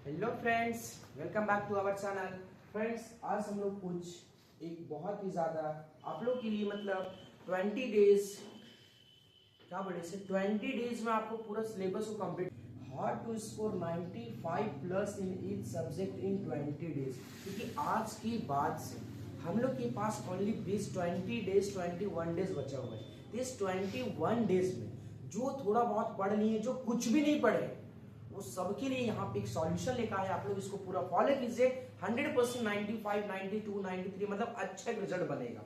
Hello friends, welcome back to our channel. Friends, आज हम लोग कुछ एक बहुत ही ज़्यादा आप लोग के लिए मतलब 20 डेज क्या बोले से 20 डेज में आपको पूरा सिलेबस को complete how to score 95 plus in each subject in 20 days. क्योंकि आज के बाद से हम लोग के पास ओनली दिस 20 डेज 21 डेज बचा हुआ है। दिस 21 डेज में जो थोड़ा बहुत पढ़ लिए, जो कुछ भी नहीं पढ़े, वो सबके लिए यहाँ पे एक सॉल्यूशन लेकर आए। आप लोग इसको पूरा फॉलो कीजिए। 100% 95, 92, 93 मतलब अच्छा एक रिजल्ट बनेगा।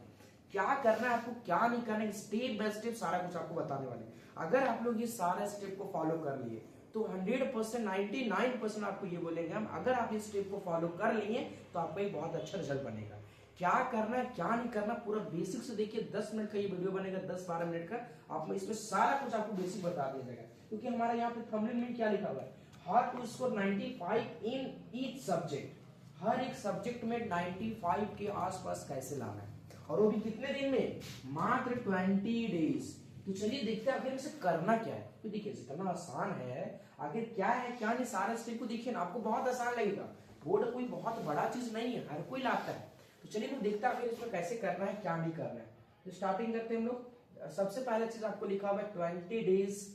क्या करना है आपको, क्या नहीं करना है, स्टेप बाय स्टेप सारा कुछ आपको बताने वाले। अगर आप लोग ये सारा स्टेप को फॉलो कर लिए तो 100% 99% आपको ये बोलेंगे हम, अगर आप इस स्टेप को फॉलो कर लिए तो आपका एक बहुत अच्छा रिजल्ट बनेगा। क्या करना है क्या नहीं करना पूरा बेसिक से देखिए। 10 मिनट का ये वीडियो बनेगा, 10-12 मिनट का। आप इसमें सारा कुछ आपको बेसिक बता दिया जाएगा। क्योंकि हमारा यहाँ पे थंबनेल में क्या लिखा हुआ है, how to score 95 in each subject. हर एक सब्जेक्ट में 95 के आसपास कैसे लाना है, और वो भी कितने दिन में, मात्र 20 डेज। तो चलिए देखते हैं आखिर इसे करना क्या है। तो देखिए करना आसान है, आखिर क्या है क्या नहीं, सारा स्टेप को देखिए ना, आपको बहुत आसान लगेगा। बोर्ड कोई बहुत बड़ा चीज नहीं है, हर कोई लाता है। तो चलिए हम देखते हैं आखिर इसमें कैसे करना है क्या नहीं करना है। तो स्टार्टिंग करते हैं हम लोग। सबसे पहला चीज आपको लिखा हुआ है 20 days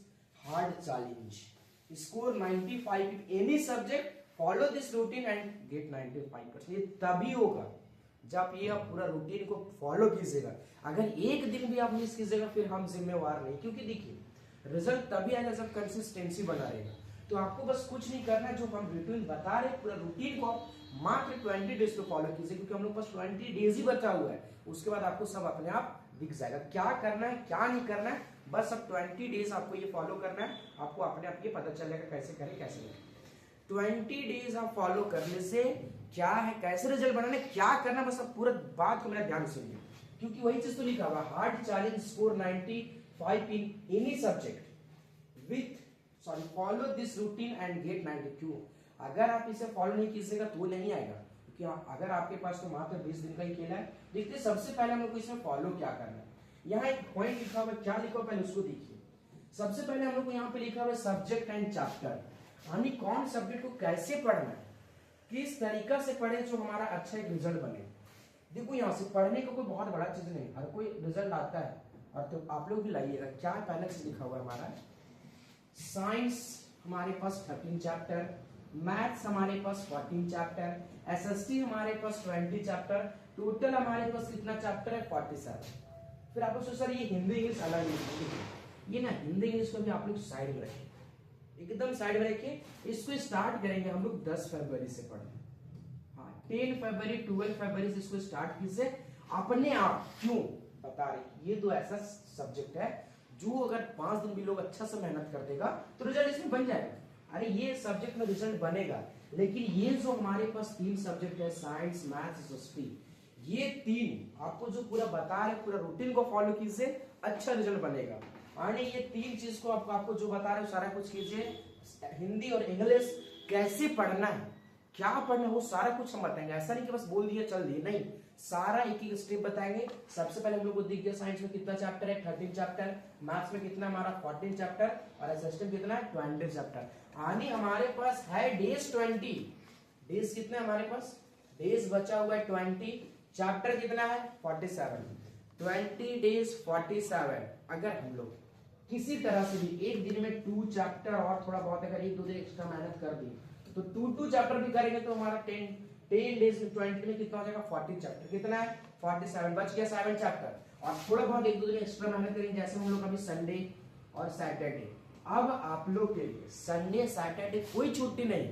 hard challenge, score 95 in any subject, follow this routine and get 95%। ये तभी होगा जब ये आप पूरा रूटीन को फॉलो कीजिएगा। अगर एक दिन भी आप मिस कीजिएगा फिर हम जिम्मेवार नहीं। क्योंकि देखिए रिजल्ट तभी आएगा जब कंसिस्टेंसी बना रहेगा। तो आपको बस कुछ नहीं करना है, जो हम रूटीन बता रहे पूरा रूटीन को आप मात्र 20 डेज को फॉलो कीजिए। क्योंकि हम लोग पास 20 डेज ही बचा हुआ है, उसके बाद आपको सब अपने आप दिख जाएगा। क्या करना है क्या नहीं करना है, बस अब 20 डेज आपको ये फॉलो करना है। आपको अपने आप ये पता चलेगा कैसे करें कैसे नहीं। 20 डेज आप फॉलो करने से क्या है, कैसे रिजल्ट बनाना है, क्या करना, बस अब पूरा बात को मेरा ध्यान सुनिए। क्योंकि वही चीज तो लिखा हुआ, hard challenge, score 95 in any subject with follow this routine and get 92। अगर आप इसे फॉलो नहीं कीजिएगा तो नहीं आएगा। क्योंकि अगर आपके पास तो मात्र 20 दिन का ही खेला है। देखते सबसे पहले हम लोग को इसमें फॉलो क्या करना है। यहाँ एक पॉइंट लिखा हुआ है, क्या लिखा हुआ पहले उसको देखिए। सबसे पहले हम लोग को यहाँ पे लिखा हुआ है सब्जेक्ट एंड चैप्टर, यानी कौन सब्जेक्ट को कैसे पढ़ना है, किस तरीका से पढ़े जो हमारा अच्छा एक रिजल्ट बने। देखो यहाँ से पढ़ने का कोई बहुत बड़ा चीज नहीं, हर कोई रिजल्ट आता है। और तो आप लोग भी लाइएगा। क्या पहले से लिखा हुआ है हमारा, साइंस हमारे पास 13 चैप्टर, मैथ्स हमारे पास 14 चैप्टर, एसएसटी हमारे पास 20 चैप्टर, टोटल हमारे पास कितना चैप्टर है 47। फिर आप लोग सर ये हिंदी इंग्लिश अलग नहीं, ये ना हिंदी इंग्लिश को भी आप लोग साइड में रखिए, एकदम साइड में रखिए। इसको स्टार्ट करेंगे हम लोग 10 फरवरी से पढ़ना। हाँ 10 फरवरी 12 फरवरी से इसको स्टार्ट कीजिए अपने आप। क्यों बता रहे, ये तो ऐसा सब्जेक्ट है जो अगर 5 दिन भी लोग अच्छा से मेहनत कर देगा तो रिजल्ट इसमें बन जाएगा। अरे ये सब्जेक्ट में रिजल्ट बनेगा, लेकिन ये जो हमारे पास 3 सब्जेक्ट है, साइंस मैथ्स एसएसटी, ये 3 आपको जो पूरा बता रहे पूरा रूटीन को फॉलो कीजिए, अच्छा रिजल्ट बनेगा। यानी ये 3 चीज को आपको जो बता रहे सारा कुछ कीजिए। हिंदी और इंग्लिश कैसे पढ़ना है, क्या पढ़ना है, वो सारा कुछ हम बताएंगे। ऐसा नहीं कि बस बोल दिया चल दिए, नहीं, सारा एक एक स्टेप बताएंगे। सबसे पहले हम लोग को दिख गया साइंस में कितना चैप्टर है, 13 चैप्टर, मैथ्स में कितना हमारा 14 चैप्टर, और एसएसटी में कितना है 20 चैप्टर। यानी हमारे पास है डेज 20। डेज कितना है हमारे पास, डेज बचा हुआ है 20, चैप्टर कितना है 47। 20 डेज 47। अगर हम लोग किसी तरह से भी एक दिन में 2 चैप्टर और थोड़ा बहुत अगर 1-2 दिन एक्स्ट्रा मेहनत कर दी तो 2 चैप्टर भी करेंगे तो हमारा 10 डेज में 20 में कितना हो जाएगा 40 चैप्टर, कितना है 47, बच गया 7 चैप्टर। और थोड़ा बहुत 1-2 दिन एक्स्ट्रा मेहनत करेंगे, जैसे हम लोग अभी संडे और सैटरडे। अब आप लोग के लिए संडे सैटरडे कोई छुट्टी नहीं,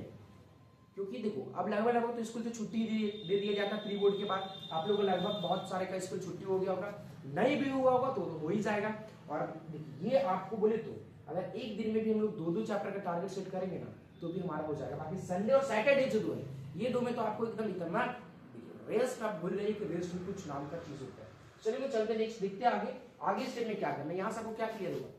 क्योंकि देखो अब लगभग तो स्कूल से छुट्टी दे दिया जाता है प्री बोर्ड के बाद। आप लोगों को लगभग बहुत सारे का स्कूल छुट्टी हो गया होगा, नहीं भी हुआ होगा तो हो ही जाएगा। और ये आपको बोले तो अगर एक दिन में भी हम लोग 2-2 चैप्टर का टारगेट सेट करेंगे ना तो भी हमारा हो जाएगा। बाकी संडे और सैटरडे जो 2 है, ये 2 में तो आपको एकदम इतना रेस्ट, आप भूल रहे कि रेस्ट में कुछ नाम का चीज होता है। चलिए मैं चलते नेक्स्ट देखते हैं आगे स्टेप में क्या करना है। यहाँ से आपको क्या क्लियर होगा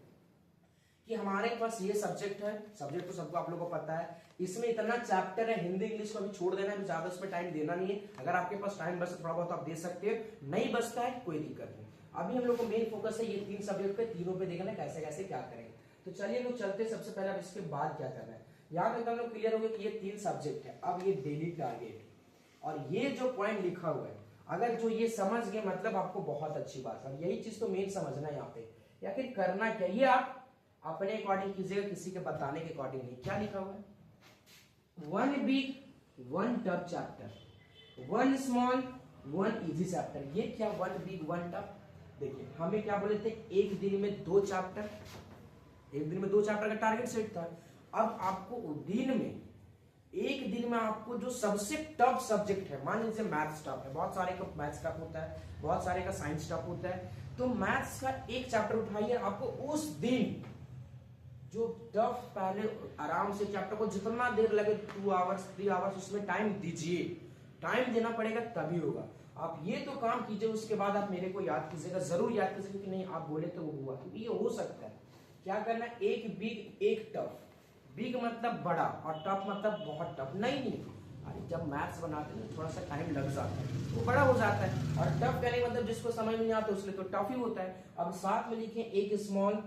कि हमारे पास ये सब्जेक्ट है, सब्जेक्ट तो सबको आप लोगों को पता है, इसमें इतना चैप्टर है। हिंदी इंग्लिश को अभी छोड़ देना है, ज्यादा उसमें टाइम देना नहीं है। अगर आपके पास टाइम बचता थोड़ा बहुत आप दे सकते हैं, नहीं बचता है कोई दिक्कत नहीं। अभी हम लोग को मेन फोकस है ये 3 सब्जेक्ट पे, तीनों पे देखना कैसे कैसे क्या करेंगे। तो चलिए लोग चलते, सबसे पहले अब इसके बाद क्या करना है। यहाँ तक हम लोग क्लियर हो गए कि ये 3 सब्जेक्ट है। अब ये डेली टारगेट और ये जो पॉइंट लिखा हुआ है, अगर जो ये समझ गए मतलब आपको बहुत अच्छी बात है। यही चीज तो मेन समझना है यहाँ पे, या फिर करना क्या, ये आप अपने अकॉर्डिंग कीजिएगा, किसी के बताने के अकॉर्डिंग नहीं। क्या लिखा हुआ है, 1 big 1 tough chapter, 1 small 1 easy chapter. ये क्या 1 बिग 1 टफ, देखिए हमें क्या बोले थे, एक दिन में 2 चैप्टर, एक दिन में 2 चैप्टर का टारगेट सेट था। अब आपको दिन में, एक दिन में आपको जो सबसे टफ सब्जेक्ट है, मान लीजिए मैथ्स टफ है, बहुत सारे का मैथ्स टफ होता है, बहुत सारे का साइंस टफ होता है, तो मैथ्स का एक चैप्टर उठाइए, आपको उस दिन जो टफ पहले आराम से चैप्टर को जितना देर लगे 2 आवर्स 3 आवर्स उसमें टाइम दीजिए, टाइम देना पड़ेगा तभी होगा। आप ये तो काम कीजिए, उसके बाद आप मेरे को याद कीजिएगा, जरूर याद कीजिएगा कि नहीं आप बोले तो वो हुआ, क्योंकि ये हो सकता है। क्या करना है, एक बिग एक टफ, बिग मतलब बड़ा और टफ मतलब बहुत टफ नहीं। अरे जब मैथ्स बनाते हैं थोड़ा सा टाइम लग जाता है, वो बड़ा हो जाता है, और टफ कहने मतलब जिसको समझ में नहीं आता उसके लिए तो टफ ही होता है। अब साथ में लिखें एक स्मॉल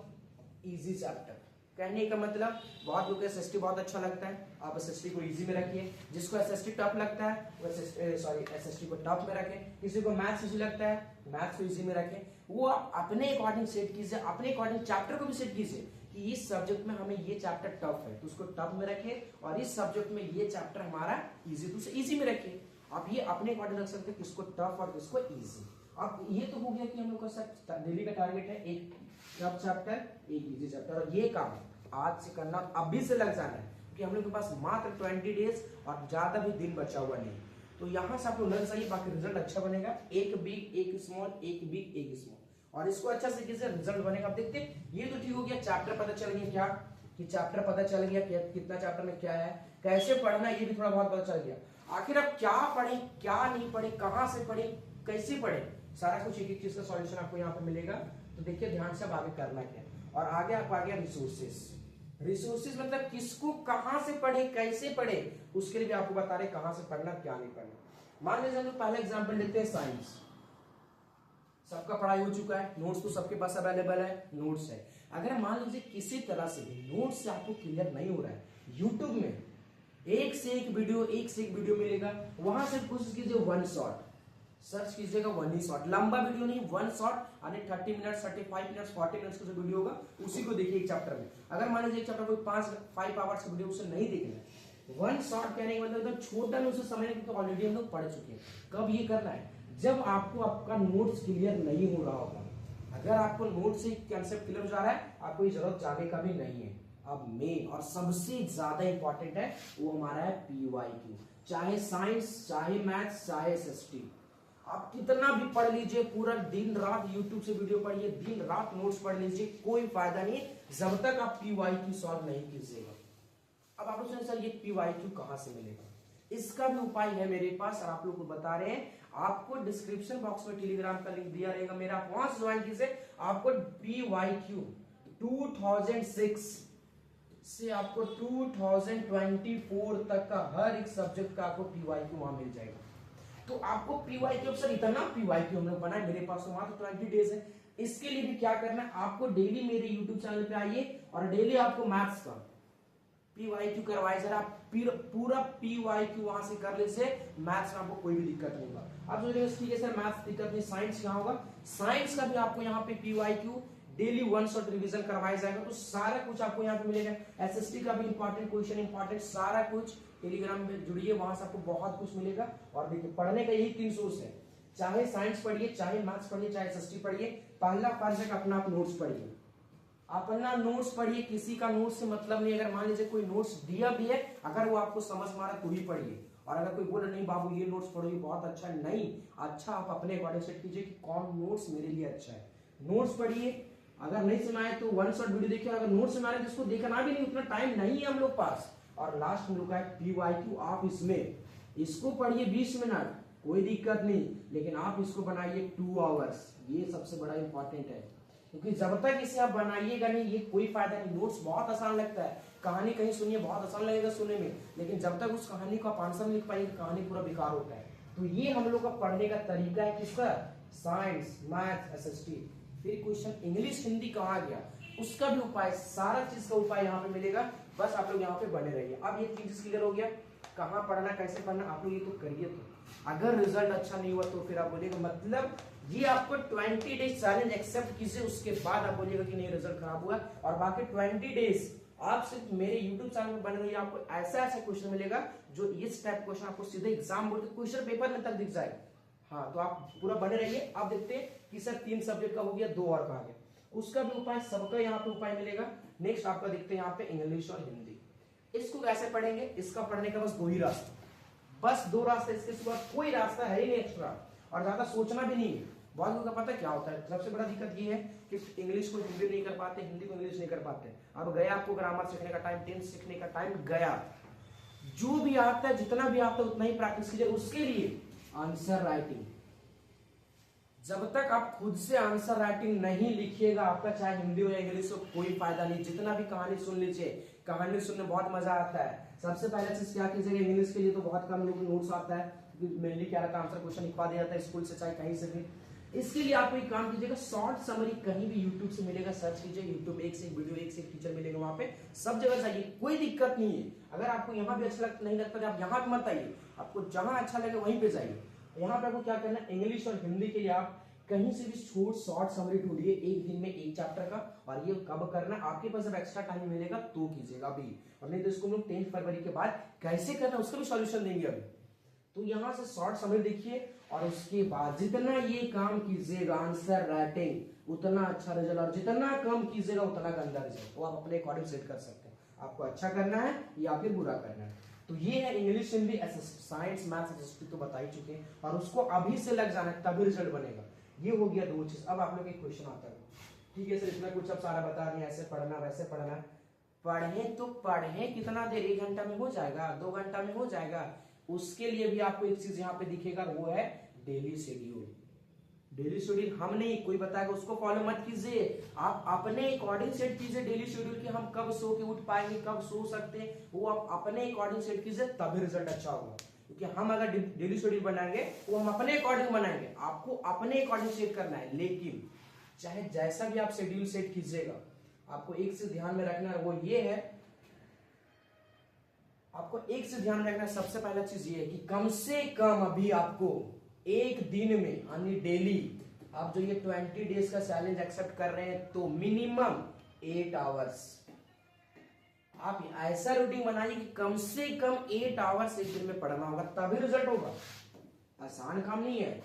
इजी चैप्टर, कहने का मतलब बहुत लोग एसएसटी बहुत अच्छा लगता है, आप एसएसटी को इजी में रखिए, जिसको एसएसटी टफ लगता है वो एसएसटी को टफ में रखें, किसी को मैथ्स इजी लगता है मैथ्स को इजी में रखें, वो आप अपने अकॉर्डिंग सेट कीजिए, अपने अकॉर्डिंग चैप्टर को भी सेट कीजिए कि इस सब्जेक्ट में हमें ये चैप्टर टफ है तो उसको टफ में रखें, और इस सब्जेक्ट में ये चैप्टर हमारा इजी तो उसे इजी में रखिए। आप ये अपने अकॉर्डिंग रख सकते हैं किसको टफ और किसको इजी। अब ये तो हो गया कि हम लोग का डेली का टारगेट है एक टफ चैप्टर एक इजी चैप्टर, और ये काम आज से करना, अभी से लग जाना है, क्योंकि हम लोग के पास मात्र 20 डेज और ज्यादा भी दिन बचा हुआ नहीं। तो यहाँ से आपको लग जाइए, बाकी रिजल्ट अच्छा बनेगा, एक बिग एक स्मॉल एक बिग एक स्मॉल, और इसको अच्छा से कैसे रिजल्ट बनेगा आप देखते हैं। ये तो ठीक हो गया, चैप्टर पता चल गया, क्या कि चैप्टर पता चल गया, कितना चैप्टर में क्या है, कैसे पढ़ना है ये भी थोड़ा बहुत पता चल गया। आखिर अब क्या पढ़े क्या नहीं पढ़े, कहां से पढ़े कैसे पढ़े, सारा कुछ एक एक चीज का सॉल्यूशन आपको यहाँ पे मिलेगा। तो देखिए ध्यान से अब आगे करना क्या है, और आगे आप आ गया रिसोर्सेस। रिसोर्सेज मतलब किसको कहां से पढ़े कैसे पढ़े, उसके लिए भी आपको बता रहे कहां से पढ़ना क्या नहीं पढ़ना। मान लीजिए हम लोग पहला एग्जांपल लेते हैं साइंस, सबका पढ़ाई हो चुका है, नोट्स तो सबके पास अवेलेबल है, नोट्स है। अगर मान लीजिए किसी तरह से भी नोट्स से आपको क्लियर नहीं हो रहा है, यूट्यूब में एक से एक वीडियो मिलेगा, वहां से कोशिश कीजिए 1 शॉट सर्च कीजिएगा, 1 ही शॉट, लंबा वीडियो नहीं 1 शॉट, यानी 30 मिनट 35 मिनट 40 मिनट का जो वीडियो होगा उसी को देखिए एक चैप्टर में। अगर मान लीजिए एक चैप्टर कोई 5 आवर्स का वीडियो उसे नहीं देखना है, 1 शॉट कहने का मतलब एकदम छोटा में उसे समझने की, तो ऑलरेडी हम लोग पढ़ चुके हैं। कब ये करना है, जब आपको आपका नोट्स क्लियर नहीं हो रहा होगा। अगर आपको नोट से कंसेप्ट क्लियर हो जा रहा है, आपको ये जरूरत जाने का भी नहीं है। अब मेन और सबसे ज्यादा इंपॉर्टेंट है वो हमारा है पीवाईक्यू, चाहे साइंस चाहे मैथ्स चाहे एसएसटी, आप कितना भी पढ़ लीजिए, पूरा दिन रात यूट्यूब से वीडियो पढ़िए, दिन रात नोट्स पढ़ लीजिए, कोई फायदा नहीं जब तक आप पीवाईक्यू सॉल्व नहीं कीजिएगा। अब आप सोचें सर ये पीवाईक्यू कहां से मिलेगा, इसका भी उपाय है मेरे पास, और आप लोग को बता रहे हैं। आपको डिस्क्रिप्शन बॉक्स में टेलीग्राम का लिंक दिया रहेगा मेरा, वहां से ज्वाइन कीजिए। आपको पीवाईक्यू 2006 से आपको 2024 तक का हर एक सब्जेक्ट का आपको पीवाईक्यू वहां मिल जाएगा। तो आपको पीवाईक्यू, सर इतना पीवाईक्यू हम लोग बनाए, मेरे पास तो मात्र 20 डेज है। इसके लिए भी क्या करना है, आपको डेली मेरे यूट्यूब चैनल पे आइए और डेली आपको मैथ्स का पीवाईक्यू करवाए, जरा पूरा पीवाईक्यू वहां से कर ले से मैथ्स में आपको कोई भी दिक्कत नहीं होगा। अब सोचिए ठीक है सर मैथ्स दिक्कत नहीं, साइंस कहां होगा, साइंस का भी आपको यहाँ पे पीवाईक्यू डेली 1 शॉट रिवीजन करवाया जाएगा, तो सारा कुछ आपको यहाँ पे मिलेगा। एसएसटी का भी इंपॉर्टेंट क्वेश्चन इंपॉर्टेंट सारा कुछ, टेलीग्राम में जुड़िए, वहां से आपको बहुत कुछ मिलेगा। और देखिए पढ़ने का यही 3 सोर्स है, चाहे साइंस पढ़िए चाहे मैथ्स पढ़िए चाहे एसएसटी पढ़िए, पहला फर्ज है अपना आप नोट्स पढ़िए, अपना नोट्स पढ़िए, किसी का नोट्स से मतलब नहीं। अगर मान लीजिए कोई नोट्स दिया भी है, अगर वो आपको समझ में आ रहा तो ही पढ़िए, और अगर कोई बोले नहीं बाबू ये नोट्स पढ़ो ये बहुत अच्छा है, नहीं अच्छा आप अपने अकॉर्डिंग सेट कीजिए कि कौन नोट्स मेरे लिए अच्छा है, नोट्स पढ़िए। अगर नहीं सुनाए तो 1 शॉट वीडियो देखिए, अगर नोट्स सुना रहे तो इसको देखना भी नहीं, उतना टाइम नहीं है हम लोग पास। और लास्ट हम लोग का है पीवाईक्यू, आप इसमें इसको पढ़िए 20 मिनट कोई दिक्कत नहीं, लेकिन आप इसको बनाइए 2 आवर्स, ये सबसे बड़ा इंपॉर्टेंट है। क्योंकि जब तक इसे आप बनाइएगा नहीं ये कोई फायदा नहीं। नोट्स बहुत आसान लगता है, कहानी कहीं सुनिए बहुत आसान लगेगा सुनने में, लेकिन जब तक उस कहानी को आप आंसर लिख पाएंगे कहानी पूरा बेकार होता है। तो ये हम लोग का पढ़ने का तरीका है किसका, साइंस मैथ एसएसटी। फिर क्वेश्चन इंग्लिश हिंदी कहाँ गया उसका भी उपाय, सारा चीज का उपाय यहाँ पे मिलेगा। बस आप लोग यहाँ पे बने रहिए। अब ये चीज क्लियर हो गया, कहाँ पढ़ना कैसे पढ़ना आप लोग ये तो करिए। तो अगर रिजल्ट अच्छा नहीं हुआ तो फिर आप बोलिएगा मतलब ये आपको 20 डेज चैलेंज एक्सेप्ट कीजिए, उसके बाद आप बोलिएगा कि नहीं रिजल्ट खराब हुआ। और बाकी 20 डेज आप सिर्फ मेरे YouTube चैनल में बने रहिए, आपको ऐसा ऐसा क्वेश्चन मिलेगा जो इस टाइप क्वेश्चन आपको सीधे एग्जाम बोर्ड के क्वेश्चन पेपर में तक दिख जाएगा। हाँ तो आप पूरा बने रहिए। आप देखते हैं कि सर 3 सब्जेक्ट का हो गया, 2 और का आ गया, उसका भी उपाय सबका यहाँ पे उपाय मिलेगा। नेक्स्ट आपका देखते हैं यहाँ पे इंग्लिश और हिंदी। इसको कैसे पढ़ेंगे, इसका पढ़ने का बस 2 ही रास्ता, बस 2 रास्ते, इसके सिवा कोई रास्ता है ही नहीं एक्स्ट्रा, और ज्यादा सोचना भी नहीं है। बहुत लोगों का पता क्या होता है, सबसे बड़ा दिक्कत ये है कि इंग्लिश को हिंदी नहीं कर पाते, हिंदी को इंग्लिश नहीं कर पाते। अब गया आपको ग्रामर सीखने का टाइम, टेंस सीखने का टाइम गया। जो भी आता है, जितना भी आता है उतना ही प्रैक्टिस कीजिए। उसके लिए आंसर राइटिंग, जब तक आप खुद से आंसर राइटिंग नहीं लिखिएगा, आपका चाहे हिंदी हो या इंग्लिश हो कोई फायदा नहीं। जितना भी कहानी सुन लीजिए, कहानी सुनने बहुत मजा आता है। सबसे पहले चीज क्या कीजिएगा, इंग्लिश के लिए तो बहुत कम लोग नोट्स आता है, मेनली क्या रहता है आंसर क्वेश्चन लिखवा दिया जाता है स्कूल से चाहे कहीं से भी। इसके लिए आप एक काम कीजिएगा, शॉर्ट समरी कहीं भी यूट्यूब से मिलेगा, सर्च कीजिए यूट्यूब, एक से एक वीडियो, एक से एक टीचर मिलेगा, वहां पे सब जगह जाइए, कोई दिक्कत नहीं है। अगर आपको यहाँ भी अच्छा नहीं लगता तो आप यहाँ पे मत आइए, आपको जहां अच्छा लगे वहीं पे जाइए। यहाँ पे आपको क्या करना है, इंग्लिश और हिंदी के लिए आप कहीं से भी शॉर्ट समरी ढूंढिए, एक दिन में एक चैप्टर का। और ये कब करना, आपके पास जब एक्स्ट्रा टाइम मिलेगा तो कीजिएगा अभी, और नहीं तो इसको हम लोग 10 फरवरी के बाद कैसे करना उसका भी सॉल्यूशन देंगे अभी। तो यहाँ से शॉर्ट समरी देखिए, और उसके बाद जितना ये काम कीजिएगा आंसर राइटिंग उतना अच्छा रिजल्ट, और जितना कम कीजिएगा उतना गंदा रिजल्ट। वो आप अपने अकॉर्डिंग सेट कर सकते हैं, आपको अच्छा करना है या फिर बुरा करना है। तो ये है English, Hindi, science, maths, SST तो बता ही चुके हैं, और उसको अभी से लग जाना है तभी रिजल्ट बनेगा। ये हो गया 2 चीज। अब आप लोग एक क्वेश्चन आता है, ठीक है सर इतना कुछ अब सारा बता दिया, ऐसे पढ़ना वैसे पढ़ना। पढ़े तो पढ़े कितना देर, 1 घंटा में हो जाएगा, 2 घंटा में हो जाएगा। उसके लिए भी आपको एक चीज यहाँ पे दिखेगा, वो है डेली शेड्यूल। डेली शेड्यूल हम नहीं, कोई बताएगा उसको फॉलो मत कीजिए, आप अपने अकॉर्डिंग सेट कीजिए डेली शेड्यूल कि हम कब सो के उठ पाएंगे, कब सो सकते हैं, वो आप अपने अकॉर्डिंग सेट कीजिए, तभी रिजल्ट अच्छा होगा। क्योंकि हम अगर डेली शेड्यूल बनाएंगे वो हम अपने अकॉर्डिंग बनाएंगे, आपको अपने अकॉर्डिंग सेट करना है। लेकिन चाहे जैसा भी आप शेड्यूल सेट कीजिएगा, आपको एक से ध्यान में रखना है, वो ये है, आपको एक से ध्यान रखना है, सबसे पहला चीज ये है कि कम से कम अभी आपको एक दिन में यानी डेली, आप जो ये 20 डेज का चैलेंज एक्सेप्ट कर रहे हैं तो मिनिमम 8 आवर्स आप ऐसा रूटीन बनाइए कि कम से कम 8 आवर्स एक दिन में पढ़ना होगा, तभी रिजल्ट होगा। आसान काम नहीं है,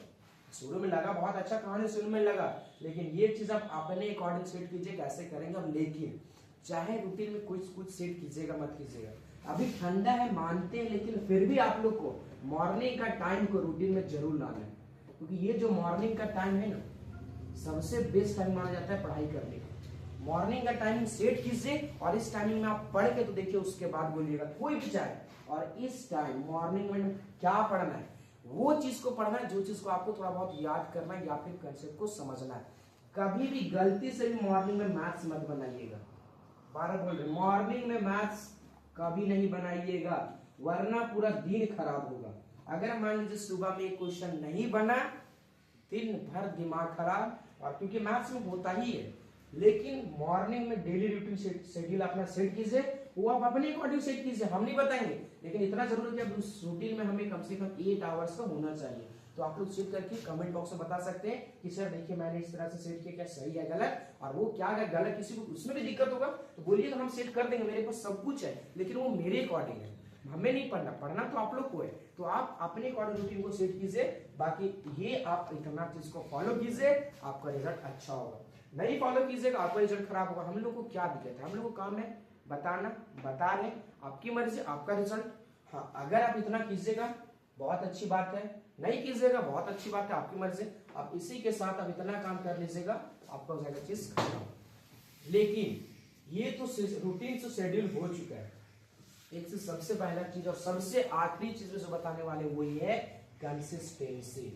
शुरू में लगा बहुत अच्छा, कहानी शुरू में लगा, लेकिन ये चीज आप अपने अकॉर्डिंग सेट कीजिए कैसे करेंगे अब। लेकिन चाहे रूटीन में कुछ सेट कीजिएगा मत कीजिएगा, अभी ठंडा है मानते हैं, लेकिन फिर भी आप लोग को मॉर्निंग का टाइम को रूटीन में जरूर लाना है। क्योंकि ये जो मॉर्निंग का टाइम है ना, सबसे बेस्ट टाइम माना जाता है पढ़ाई करने का। मॉर्निंग का टाइमिंग सेट कीजिए, और इस टाइमिंग में आप पढ़ के तो देखिए, उसके बाद बोलिएगा कोई भी चाहे। और इस टाइम मॉर्निंग में क्या पढ़ना है, वो चीज को पढ़ना है जो चीज को आपको थोड़ा बहुत याद करना है या फिर कंसेप्ट को समझना है। कभी भी गलती से भी मॉर्निंग में मैथ्स मत बनाइएगा, बार बोल रहे, मॉर्निंग में मैथ्स कभी नहीं बनाइएगा, वरना पूरा दिन खराब होगा। अगर मान लीजिए सुबह में क्वेश्चन नहीं बना, दिन भर दिमाग खराब, और क्योंकि मैथ्स में होता ही है। लेकिन मॉर्निंग में डेली रूटीन शेड्यूल अपना सेट कीजिए, वो आप अपने अकॉर्डिंग सेट कीजिए, हम नहीं बताएंगे, लेकिन इतना जरूर है कि अब उस रूटीन में हमें कम से कम 8 आवर्स का होना चाहिए। तो आप लोग सेट करके कमेंट बॉक्स में बता सकते हैं कि सर देखिए मैंने इस तरह से सेट किया, क्या सही है गलत, और वो क्या अगर गलत किसी को उसमें भी दिक्कत होगा तो बोलिए, तो हम सेट कर देंगे, मेरे पास सब कुछ है, लेकिन वो मेरे अकॉर्डिंग है, हमें नहीं पढ़ना, पढ़ना तो आप लोग को है। तो आप अपने अकॉर्डिंग रूटीन को सेट कीजिए, बाकी ये आप इतना चीज को फॉलो कीजिए, आपका रिजल्ट अच्छा होगा। नहीं फॉलो कीजिएगा आपका रिजल्ट खराब होगा। हम लोग को क्या दिक्कत है, हम लोग को काम है बताना, बता रहे, आपकी मर्जी आपका रिजल्ट। हाँ अगर आप इतना कीजिएगा बहुत अच्छी बात है, नहीं कीजिएगा बहुत अच्छी बात है, आपकी मर्जी। आप इसी के साथ आप इतना काम कर लीजिएगा, आपका हो जाएगा चीज खत्म। लेकिन ये तो रूटीन से शेड्यूल हो चुका है। एक से सबसे पहला चीज और सबसे आखिरी चीज जो बताने वाले वो ये है कंसिस्टेंसी।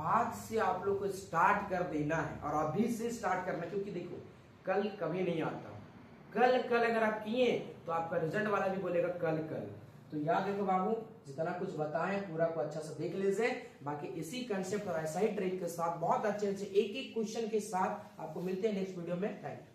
आज से आप लोग को स्टार्ट कर देना है, और अभी से स्टार्ट करना, क्योंकि देखो कल कभी नहीं आता, कल अगर आप किए तो आपका रिजल्ट वाला भी बोलेगा कल। तो याद रखो बाबू, जितना कुछ बताएं पूरा को अच्छा से देख लीजिए। बाकी इसी कंसेप्ट और ऐसा ही ट्रिक के साथ बहुत अच्छे एक एक क्वेश्चन के साथ आपको मिलते हैं नेक्स्ट वीडियो में। Thank you.